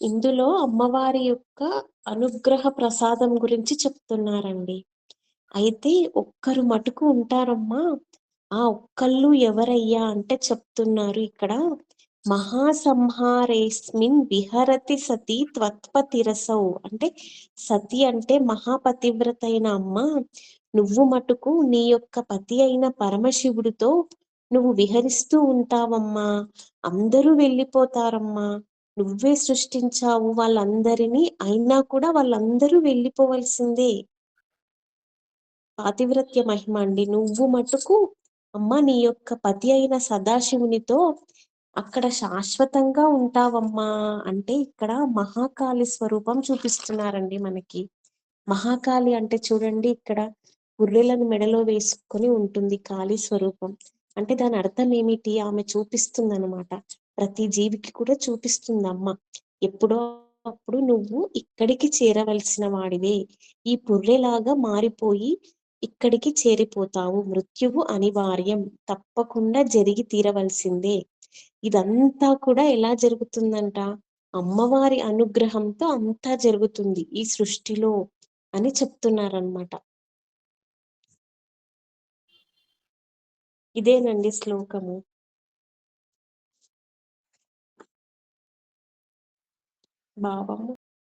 ఇందులో అమ్మవారి యొక్క అనుగ్రహ ప్రసాదం గురించి చెప్తున్నారండి. అయితే ఒక్కరు మటుకు ఉంటారమ్మా. ఆ ఒక్కళ్ళు ఎవరయ్యా అంటే చెప్తున్నారు ఇక్కడ. మహాసంహారేస్మిన్ విహరతి సతి త్వత్పతిరసౌ. అంటే సతి అంటే మహాపతివ్రత అయిన అమ్మ, నువ్వు మటుకు నీ యొక్క పతి అయిన పరమశివుడితో నువ్వు విహరిస్తూ ఉంటావమ్మా. అందరూ వెళ్ళిపోతారమ్మా. నువ్వే సృష్టించావు వాళ్ళందరినీ, అయినా కూడా వాళ్ళందరూ వెళ్ళిపోవలసిందే. పాతివ్రత్య మహిమ అండి. నువ్వు మటుకు అమ్మ నీ యొక్క పతి అయిన సదాశివునితో అక్కడ శాశ్వతంగా ఉంటావమ్మా అంటే ఇక్కడ మహాకాళి స్వరూపం చూపిస్తున్నారండి మనకి. మహాకాళి అంటే చూడండి ఇక్కడ గుర్రెలను మెడలో వేసుకొని ఉంటుంది కాళీ స్వరూపం. అంటే దాని అర్థం ఏమిటి? ఆమె చూపిస్తుందన్నమాట. ప్రతి జీవికి కూడా చూపిస్తుందమ్మ. ఎప్పుడో అప్పుడు నువ్వు ఇక్కడికి చేరవలసిన వాడివే. ఈ పుర్రెలాగా మారిపోయి ఇక్కడికి చేరిపోతావు. మృత్యువు అనివార్యం. తప్పకుండా జరిగి తీరవలసిందే. ఇదంతా కూడా ఎలా జరుగుతుందంట? అమ్మవారి అనుగ్రహంతో అంతా జరుగుతుంది ఈ సృష్టిలో అని చెప్తున్నారనమాట. ఇదేనండి శ్లోకము. భావము.